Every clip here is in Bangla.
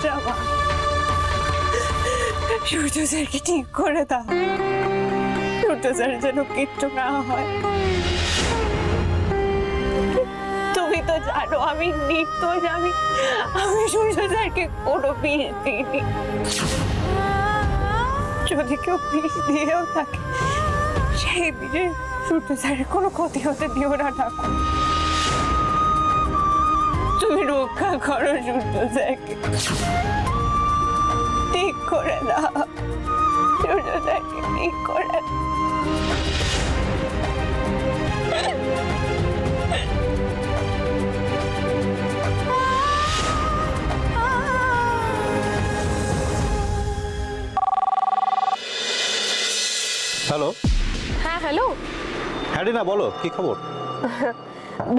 ভরসা মা। সূর্য স্যারকে ঠিক করে দাও, সূর্য স্যার যেন কিচ্ছু না হয়। তুমি তো জানো আমি নির্দোষ, আমি সূর্য স্যারকে কোনো বিষ দিইনি। যদি কেউ বিষ দিয়েও থাকে সেই বিষয়ে সূর্য স্যারের কোনো ক্ষতি হতে দিও না ঠাকুর। তুমি রক্ষা করো সূর্য স্যারকে, ঠিক করে দাও সূর্য স্যারকে, ঠিক করে দাও। হ্যালো। হ্যাঁ হ্যালো, হ্যাঁ রিনা বলো, কি খবর?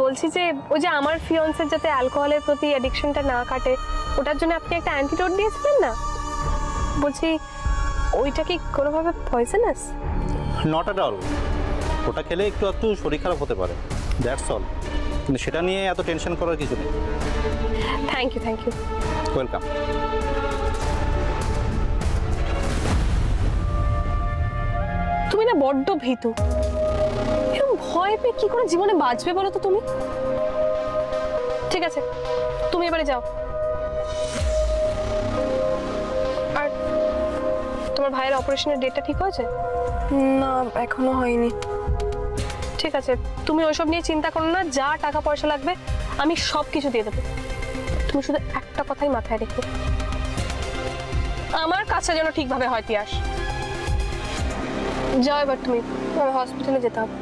বলছি যে ওই যে আমার ফিয়ন্সের যাতে অ্যালকোহলের প্রতি অ্যাডিকশনটা না কাটে, ওটার জন্য আপনি একটা অ্যান্টিডোট দিয়েছিলেন না? বলছি ওইটা কি কোনোভাবে পয়জনাস? Not at all. ওটা খেলে একটু শরীর খারাপ হতে পারে, দ্যাটস অল। কিন্তু সেটা নিয়ে এত টেনশন করার কিছু নেই। Thank you, thank you. Welcome. তুমি না বড্ড ভীতু, এরকম ভয় পেয়ে কি করে জীবনে বাঁচবে বলো তো তুমি? ঠিক আছে, তুমি এবারে যাও। আর তোমার ভাইয়ের অপারেশনের ডেটটা ঠিক হয়েছে? না এখনো হয়নি। ঠিক আছে, তুমি ওইসব নিয়ে চিন্তা করো না, যা টাকা পয়সা লাগবে আমি সব কিছু দিয়ে দেবো। তুমি শুধু একটা কথাই মাথায় রেখো, আমার কাছে যেন ঠিকভাবে হয় তিয়াস। যাও এবার তুমি, আমার হসপিটালে যেতে হবে।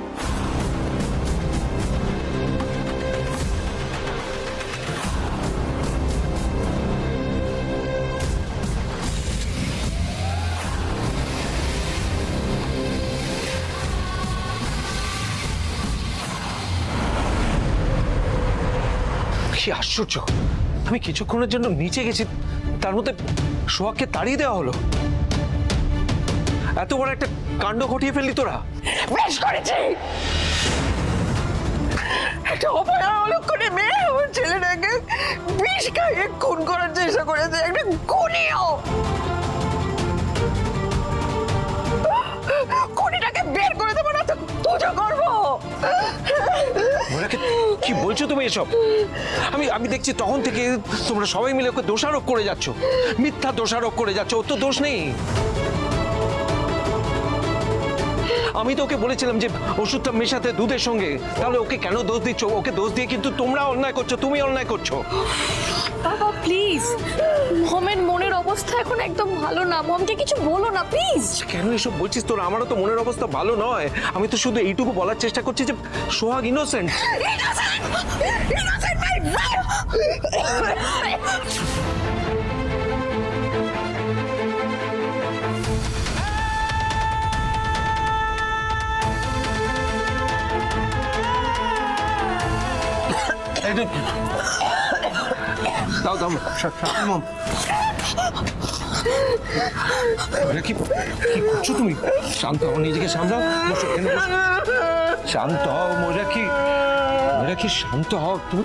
কি আশ্চর্য, আমি কিছুক্ষণের জন্য নিচে গেছি, তার মধ্যে সোহাগকে তাড়িয়ে দেওয়া হলো। এত বড় একটা কাণ্ড ঘটিয়ে ফেললি তোরা। বেশ করেছি, একটা অপয়া অলক্ষণে মেয়ে আমার ছেলেটাকে বিষ খাইয়ে খুন করার চেষ্টা করেছে, একটা খুনিও। খুনিটাকে বের করে দেবো না তো পুজো করবো। ওনাকে কি বলছো তুমি এসব? আমি দেখছি তখন থেকে তোমরা সবাই মিলে ওকে দোষারোপ করে যাচ্ছ, মিথ্যা দোষারোপ করে যাচ্ছ। ওর তো দোষ নেই। আমি তো ওকে বলেছিলাম যে ওষুধটা মেশাতে দুধের সঙ্গে, তাহলে ওকে কেন দোষ দিচ্ছ? ওকে দোষ দিয়ে কিন্তু তোমরা অন্যায় করছো, তুমি অন্যায় করছো। বাবা প্লিজ, মমের মনের অবস্থা এখন একদম ভালো না, মমকে কিছু বলো না প্লিজ। কেন এসব বলছিস তোর? আমারও তো মনের অবস্থা ভালো নয়। আমি তো শুধু এইটুকু বলার চেষ্টা করছি যে সোহাগ ইনোসেন্ট। দাও দাও কি করছো তুমি? শান্ত হও, নিজেকে সামলাও। বসো, এখানে বসো। শান্ত হও মোজাকি, মোজাকি শান্ত হও। তুমি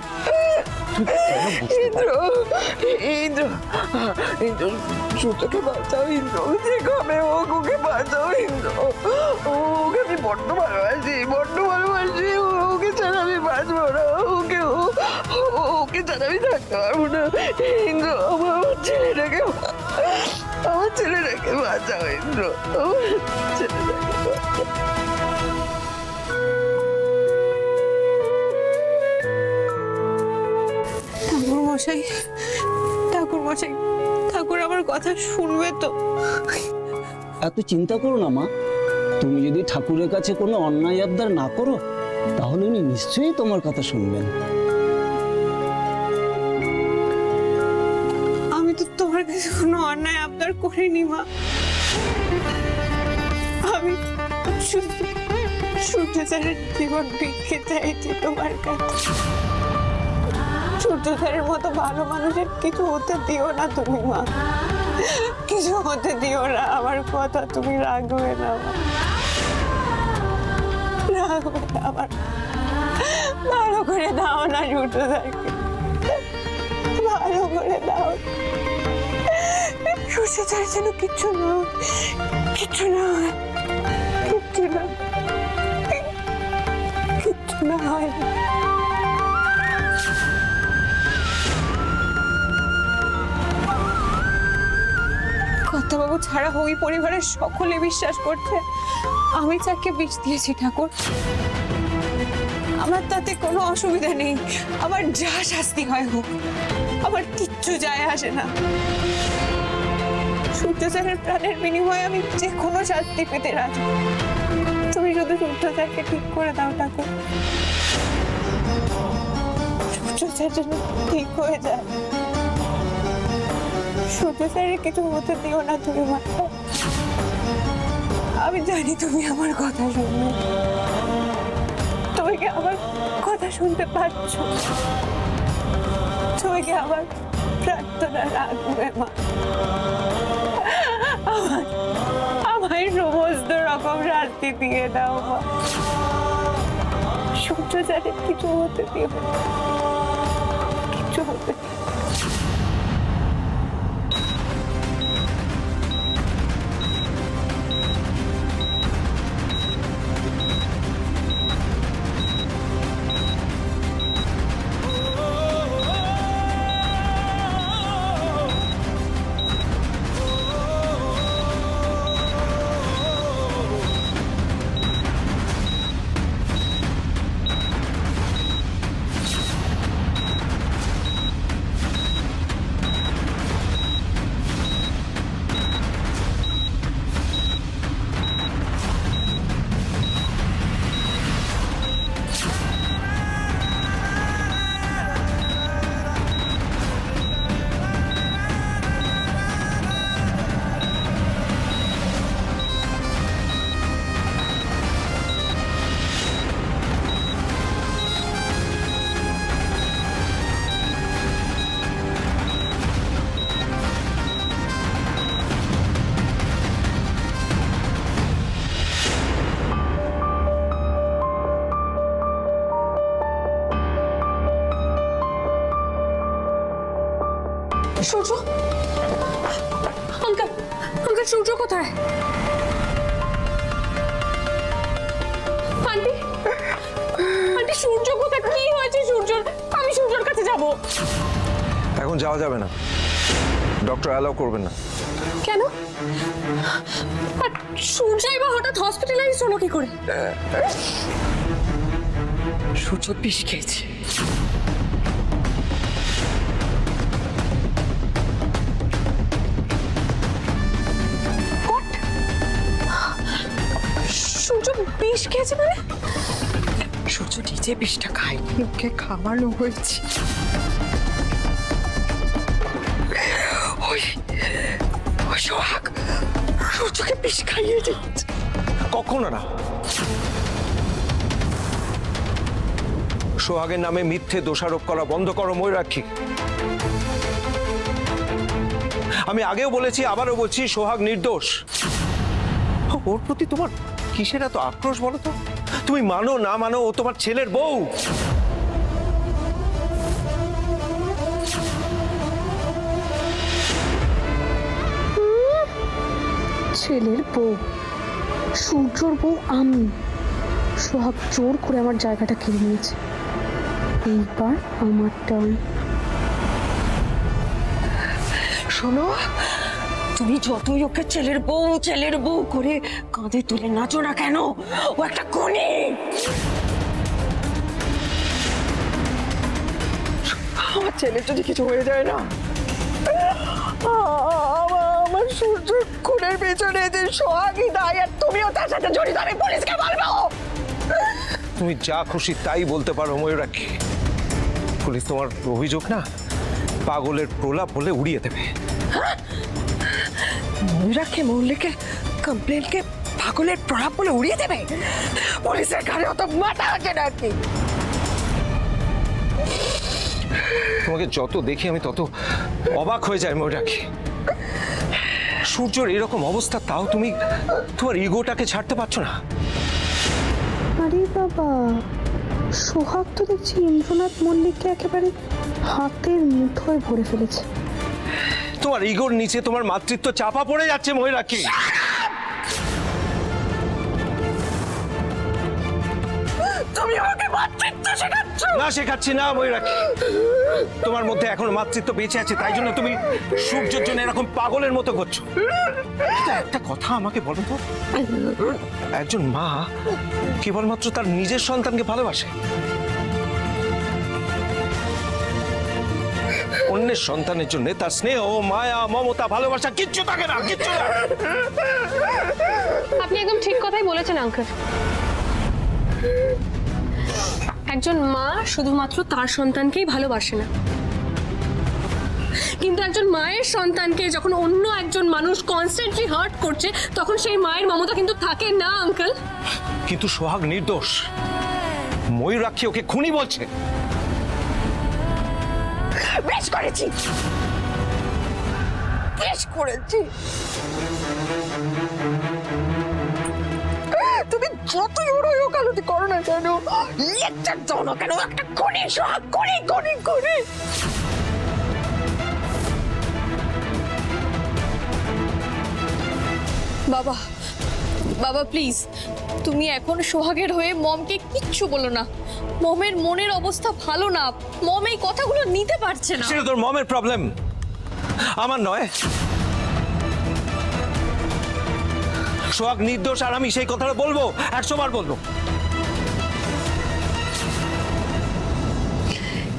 কেন বুঝতে পারো? ইন্দ্র, ইন্দ্র সূর্যকে বাঁচাও ইন্দ্র, যেভাবে হোক ওকে বাঁচাও ইন্দ্র। ওকে আমি বড্ড ভালোবাসি, বড্ড ভালোবাসি। ওকে ছাড়া আমি বাঁচবো না, ওকে ছাড়া আমি থাকতে পারবো না। ইন্দ্র আমার ছেলেটাকে বাঁচাও ইন্দ্র, আমার ছেলেটাকে বাঁচাও। ঠাকুর মশাই, ঠাকুর মশাই, ঠাকুর আমার কথা শুনবে তো? এত চিন্তা করো না মা, তুমি যদি ঠাকুরের কাছে কোনো অন্যায় আবদার না করো তাহলে উনি নিশ্চয়ই তোমার কথা শুনবেন। আমি তো তোমার কাছে কোনো অন্যায় আবদার করিনি মা। আমি শুধু সূর্য স্যারের জীবন ভিক্ষে চাইছি তোমার কাছে। সূর্য স্যারের মতো ভালো মানুষের কিছু হতে দিও না তুমি মা, কিছু হতে দিও না। আমার কথা তুমি রাখবে না মা, রাখবে না। আমার ভালো করে দাও না সূর্য স্যারকে, ভালো করে দাও। ছাড়া যেন কিচ্ছু না, কিচ্ছু না, কিচ্ছু না, কিচ্ছু না হয়। কর্তাবাবু ছাড়া ওই পরিবারের সকলে বিশ্বাস করছে আমি যাকে বিষ দিয়েছি ঠাকুর। আমার তাতে কোনো অসুবিধা নেই, আমার যা শাস্তি হয় হোক, আমার কিচ্ছু যায় আসে না। সূর্যচারের প্রাণের বিনিময়ে আমি যে কোনো শাস্তি পেতে রাজি। তুমি শুধু সূর্যচারকে ঠিক করে দাও ঠাকুর, সূর্যচার যেন ঠিক হয়ে যায়। সূর্যচারের কিছু হতে দিও না তুমি মাতা। আমি জানি তুমি আমার কথা শুনবে, তুমি কি আমার কথা শুনতে পাচ্ছ? তুমি কি আমার প্রার্থনা রাখবে মা? আমার সমস্ত রকম শাস্তি দিয়ে দাও মা, সূর্যচারের কিছু হতে দিও না, কিছু হতে দিও। সূর্য, আঙ্কেল, আঙ্কেল সূর্য কোথায়? আন্টি, আন্টি সূর্য কোথায়? কি হয়েছে সূর্যর? আমি সূর্যর কাছে যাব। এখন যাওয়া যাবে না, ডক্টর অ্যালাউ করবেন না। কেন? আর সূর্যই বা হঠাৎ হসপিটালাইজ হলো কি করে? সূর্য বিষ খেয়েছে। সূর্য বিষ খেয়েছে মানে? সূর্য নিজে বিষটা খায়নি, ওকে খাওয়ানো হয়েছে। ওই ওই সোহাগ সূর্যকে বিষ খাইয়ে দিচ্ছে। কখনো না। সোহাগের নামে মিথ্যে দোষারোপ করা বন্ধ করো ময়ূরাক্ষী। আমি আগেও বলেছি, আবারও বলছি, সোহাগ নির্দোষ। ওর প্রতি তোমার কিসের এত আক্রোশ বলো তো? তুমি মানো না মানো, ও তোমার ছেলের বউ। ছেলের বউ, সূর্যর বউ আমি। সোহাগ জোর করে আমার জায়গাটা কিনে নিয়েছে, এইবার আমার টার্ন। শোনো, তুমি যতই ওকে ছেলের বউ করে কাঁধে তুলে নাচো না কেন, ও একটা খুনি। আমার ছেলের যদি কিছু হয়ে যায় না, আমার সূর্য খুনের পেছনে যে সোহাগই দায়, আর তুমিও তার সাথে জড়িত। আমি পুলিশকে বলবো। তুমি যা খুশি তাই বলতে পারো ময়ূরাক্ষী। পুলিশ তোমার অভিযোগ না পাগলের প্রলাপ বলে উড়িয়ে দেবে। ময়ূরাক্ষী মল্লিকের কমপ্লেনকে পাগলের প্রলাপ বলে উড়িয়ে দেবে? পুলিশের ঘাড়ে অত মাথা আছে নাকি? তোমাকে যত দেখি আমি তত অবাক হয়ে যাই ময়ূরাক্ষী। সূর্যর এরকম অবস্থা, তাও তুমি তোমার ইগোটাকে ছাড়তে পারছো না। আরে বাবা, সোহাগ তো দেখছি ইন্দ্রনাথ মল্লিককে একেবারে হাতের মুঠোয় ভরে ফেলেছে। তো তোমার ইগোর নিচে তোমার মাতৃত্ব চাপা পড়ে যাচ্ছে ময়ূরাক্ষী। তুমি আমাকে মাতৃত্ব শেখাচ্ছ? না, শেখাচ্ছি না ময়ূরাক্ষী। তোমার মধ্যে এখন মাতৃত্ব বেঁচে আছে, তাই জন্য তুমি সূর্যের জন্য এরকম পাগলের মতো করছো। কিন্তু একটা কথা আমাকে বলো তো, একজন মা কেবলমাত্র তার নিজের সন্তানকে ভালোবাসে, অন্যের সন্তানের জন্য তার স্নেহ, মায়া, মমতা, ভালোবাসা কিচ্ছু থাকে না, কিচ্ছু না। আপনি একদম ঠিক কথাই বলেছেন আঙ্কেল। একজন মা শুধুমাত্র তার সন্তানকেই ভালোবাসে না, কিন্তু একজন মায়ের সন্তানকে যখন অন্য একজন মানুষ কনস্ট্যান্টলি হার্ট করছে, তখন সেই মায়ের মমতা কিন্তু থাকে না আঙ্কেল। কিন্তু সোহাগ নির্দোষ, ময়ূরাক্ষী ওকে খুনি বলছে। বেশ করেছি, বেশ করেছি। তুমি যতই ওরই ওকালতি করো না কেন, লেকচার দাও না কেন, একটা খনি সোহাগ, খনি খনি খনি। বাবা, বাবা প্লিজ, তুমি এখন সোহাগের হয়ে মমকে কিচ্ছু বলো না। মমের মনের অবস্থা ভালো না, মম এই কথাগুলো নিতে পারছে না। সেটা তোর মমের প্রবলেম, আমার নয়। সোহাগ নির্দোষ, আর আমি সেই কথাটা বলবো, 100 বার বলবো।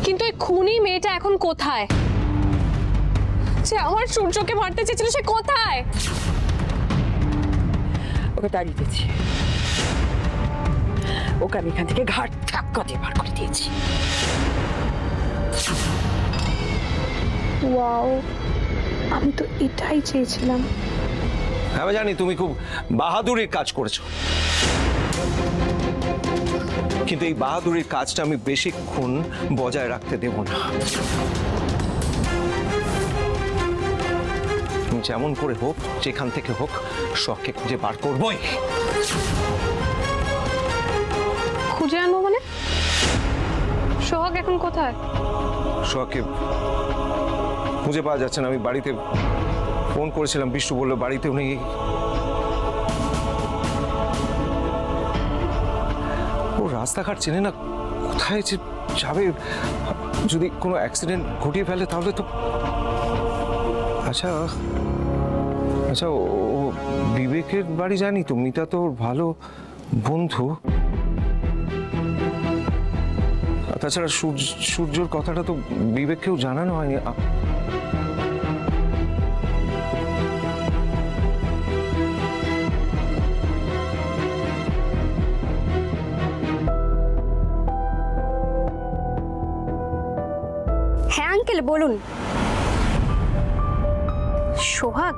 কিন্তু ওই খুনি মেয়েটা এখন কোথায়? সে আমার সূর্যকে মারতে চেয়েছিল, সে কোথায়? ওকে তাড়িয়ে দিয়েছি, ওকে আমি এখান থেকে ঘাট ধাক্কা দিয়ে বার করে দিয়েছি। ওয়াও, আমি তো এটাই চেয়েছিলাম। আমি জানি তুমি খুব বাহাদুরির কাজ করেছো, কিন্তু এই বাহাদুরির কাজটা আমি বেশিক্ষণ বজায় রাখতে দেব না। তুমি যেমন করে হোক, যেখান থেকে হোক, শখকে খুঁজে বার করবোই। খুঁজে আনবো মানে? সোহাগ এখন কোথায়? শখকে খুঁজে পাওয়া যাচ্ছে না। আমি বাড়িতে ফোন করেছিলাম, বিষ্ণু বললো বাড়িতেও নেই। ও রাস্তাঘাট চেনে না, কোথায় যে যাবে, যদি কোনো অ্যাক্সিডেন্ট ঘটিয়ে ফেলে তাহলে তো। আচ্ছা আচ্ছা, ও বিবেকের বাড়ি জানি তো, মিতা তো ওর ভালো বন্ধু। তাছাড়া সূর্যর কথাটা তো বিবেককেও জানানো হয়নি। হ্যাঁ আঙ্কেল বলুন। সোহাগ,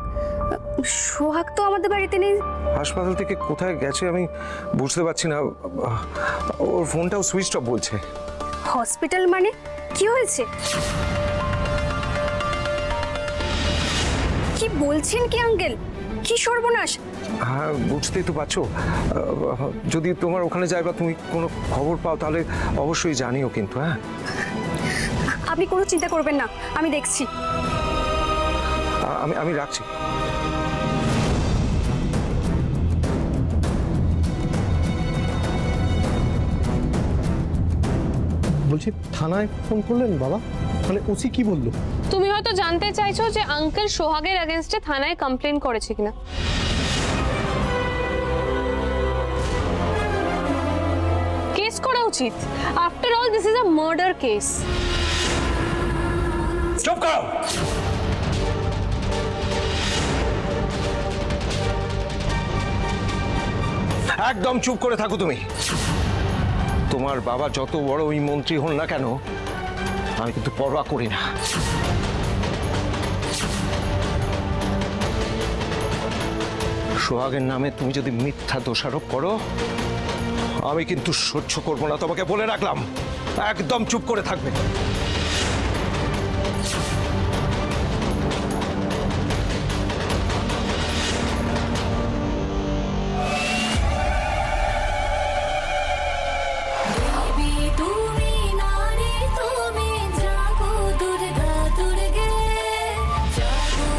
সোহাগ তো আমাদের বাড়িতে নেই। হাসপাতাল থেকে কোথায় গেছে আমি বুঝতে পারছি না, ওর ফোনটাও সুইচ অফ বলছে। হসপিটাল মানে কি হয়েছে? কি বলছেন কি আঙ্কেল? কি সর্বনাশ! হ্যাঁ, বুঝতেই তো পারছো। যদি তোমার ওখানে যাই বা তুমি কোনো খবর পাও তাহলে অবশ্যই জানিও কিন্তু। হ্যাঁ, আপনি কোনো চিন্তা করবেন না, আমি দেখছি। আমি রাখছি। বলছি থানায় ফোন করলেন বাবা? মানে ওসি কি বললো? তুমি হয়তো জানতে চাইছো যে আঙ্কেল সোহাগের এগেইনস্টে থানায় কমপ্লেন করেছে কিনা। কেস করা উচিত। After all this is a murder case. চুপ করো। একদম চুপ করে থাকো তুমি। তোমার বাবা যত বড় ওই মন্ত্রী হন না কেন, আমি কিন্তু পরোয়া করি না। সোহাগের নামে তুমি যদি মিথ্যা দোষারোপ করো, আমি কিন্তু সহ্য করবো না, তোমাকে বলে রাখলাম। একদম চুপ করে থাকবে। তুমি জাগো দুর্গা দুর্গে, জাগো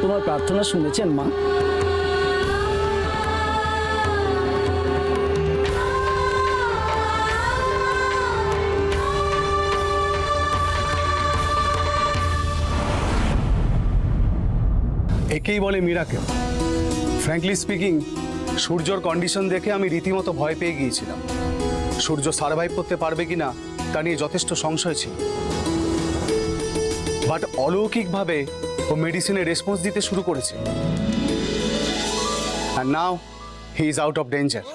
তোমার প্রার্থনা শুনেছেন মা। একেই বলে মিরাকেল। ফ্র্যাঙ্কলি স্পিকিং, সূর্যর কন্ডিশন দেখে আমি রীতিমতো ভয় পেয়ে গিয়েছিলাম। সূর্য সার্ভাইভ করতে পারবে কিনা তা নিয়ে যথেষ্ট সংশয় ছিল, বাট অলৌকিকভাবে ও মেডিসিনে রেসপন্স দিতে শুরু করেছে। আর now he is out of danger.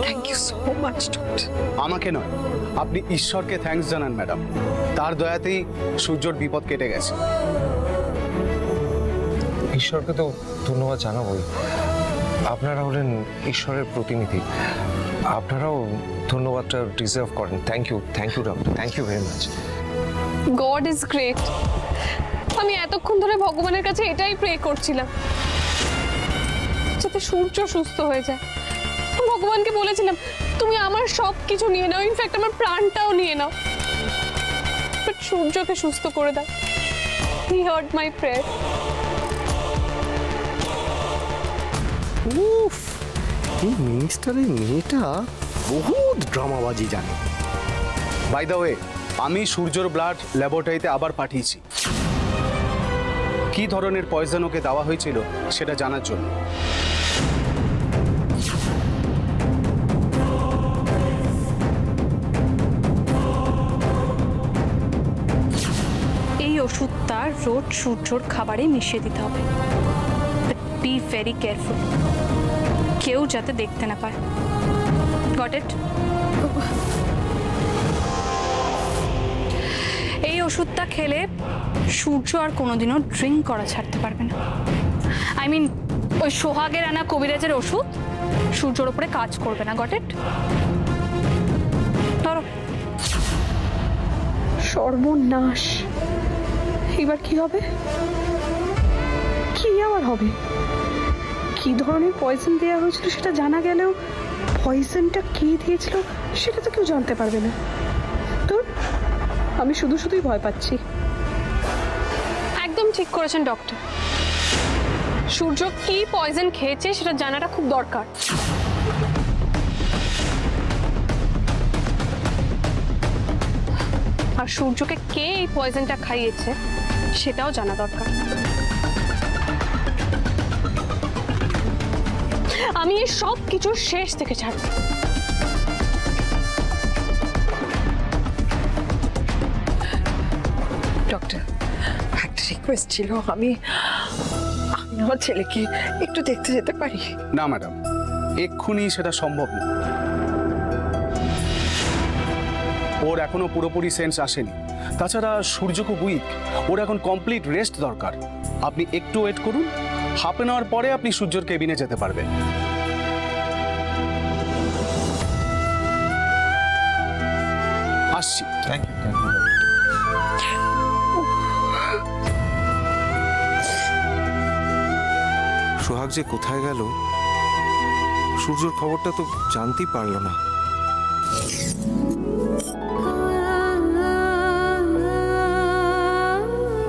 Thank you so much doctor. আমাকে নয়, আপনি ঈশ্বরকে থ্যাঙ্কস জানান ম্যাডাম। তার দয়াতেই সূর্যর বিপদ কেটে গেছে। ঈশ্বরকে তো ধন্যবাদ জানাবোই। আপনারা হলেন ঈশ্বরের প্রতিনিধি, আপনারাও ধন্যবাদটা ডিজার্ভ করেন। Thank you doctor, thank you very much. God is great. আমি এতক্ষণ ধরে ভগবানের কাছে এটাই প্রে করছিলাম যাতে সূর্য সুস্থ হয়ে যায়। ভগবানকে বলেছিলাম তুমি আমার সব কিছু নিয়ে নাও, ইনফ্যাক্ট আমার প্রাণটাও নিয়ে নাও, বাট সূর্যকে সুস্থ করে দাও। He heard my prayer. উফ, এই মিনিস্টারের মেয়েটা বহুত ড্রামাবাজি জানে। বাই দ্য ওয়ে, আমি সূর্যর ব্লাড ল্যাবরেটরিতে আবার পাঠিয়েছি কি ধরনের পয়জন ওকে দেওয়া হয়েছিল সেটা জানার জন্য। এই ওষুধটা রোজ সূর্যর খাবারে মিশিয়ে দিতে হবে। বি ভেরি কেয়ারফুল, কেউ যাতে দেখতে না পায়। Got it? এই ওষুধটা খেলে সূর্য আর কোনোদিনও ড্রিঙ্ক করা ছাড়তে পারবে না। আই মিন, ওই সোহাগের আনা কবিরাজের ওষুধ সূর্যর উপরে কাজ করবে না। Got it? ধরো। সর্বনাশ, এবার কি হবে? কি আবার হবে? কি ধরনের পয়জন দেওয়া হয়েছিল সেটা জানা গেলেও পয়জনটা কে দিয়েছিল সেটা তো কেউ জানতে পারবে না। তো আমি শুধুই ভয় পাচ্ছি। একদম ঠিক করেছেন ডক্টর। সূর্য কি পয়জন খেয়েছে সেটা জানাটা খুব দরকার। আর সূর্যকে কে এই পয়জনটা খাইয়েছে সেটাও জানা দরকার। আমি এই সব কিছুর শেষ থেকে ছাড়ব। ডক্টর, একটা রিকোয়েস্ট ছিল, আমি আমার ছেলেকে একটু দেখতে যেতে পারি? না ম্যাডাম, এক্ষুনি সেটা সম্ভব না। ওর এখনো পুরোপুরি সেন্স আসেনি। তাছাড়া সূর্য খুব উইক, ওর এখন কমপ্লিট রেস্ট দরকার। আপনি একটু ওয়েট করুন, হাফ অ্যান আওয়ার পরে আপনি সূর্যর কেবিনে যেতে পারবেন। আসছি। Thank you. সোহাগ যে কোথায় গেল, সূর্যর খবরটা তো জানতেই পারলো না।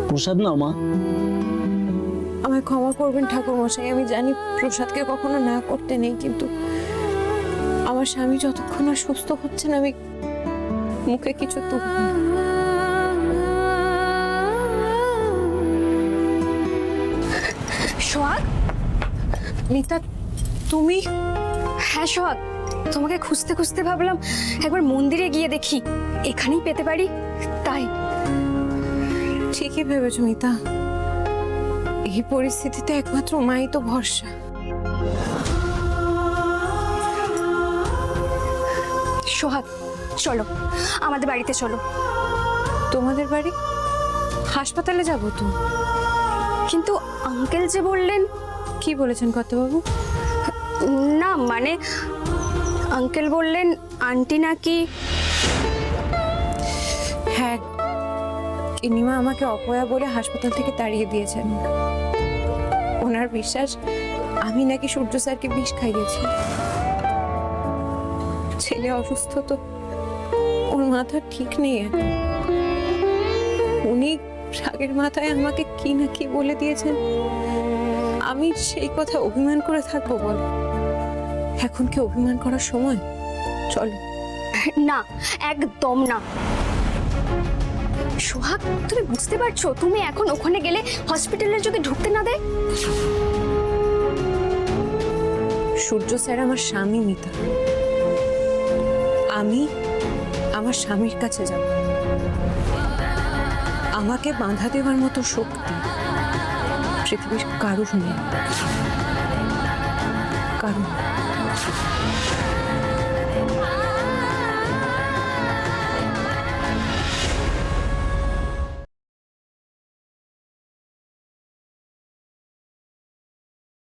প্রসাদ নাও মা। আমায় ক্ষমা করবেন ঠাকুর মশাই, আমি জানি প্রসাদকে কখনো না করতে নেই, কিন্তু আমার স্বামী যতক্ষণ না সুস্থ হচ্ছেন আমি মুখে কিছু তুলব না। সোহাগ, মিতা, তুমি? হ্যাঁ সোহাগ, তোমাকে খুঁজতে খুঁজতে ভাবলাম একবার মন্দিরে গিয়ে দেখি এখানেই পেতে পারি, তাই। ঠিকই ভেবেছো মিতা, এই পরিস্থিতিতে একমাত্র মাই তো ভরসা। সোহাগ, চলো আমাদের বাড়িতে চলো। তোমাদের বাড়ি? হাসপাতালে যাবো তো। কিন্তু আঙ্কেল যে বললেন। কি বলেছেন কর্তাবাবু? না মানে আঙ্কেল বললেন আন্টি নাকি। হ্যাঁ, ইনিমা আমাকে অপয়া বলে হাসপাতাল থেকে তাড়িয়ে দিয়েছেন। ওনার বিশ্বাস আমি নাকি সূর্য স্যারকে বিষ খাইয়েছি। ছেলে অসুস্থ তো ওর মাথা ঠিক নেই এখন। উনি রাগের মাথায় আমাকে কি না কি বলে দিয়েছেন, আমি সেই কথা অভিমান করে থাকবো বল? এখন কি অভিমান করার সময়? চলো। না, একদম না। সোহাগ, তুমি বুঝতে পারছো তুমি এখন ওখানে গেলে হসপিটালে যদি ঢুকতে না দেয়? সূর্য স্যার আমার স্বামী মিতা, আমি আমার স্বামীর কাছে যাব। আমাকে বাঁধা দেওয়ার মতো শক্তি পৃথিবীর কারোর নেই, কারণ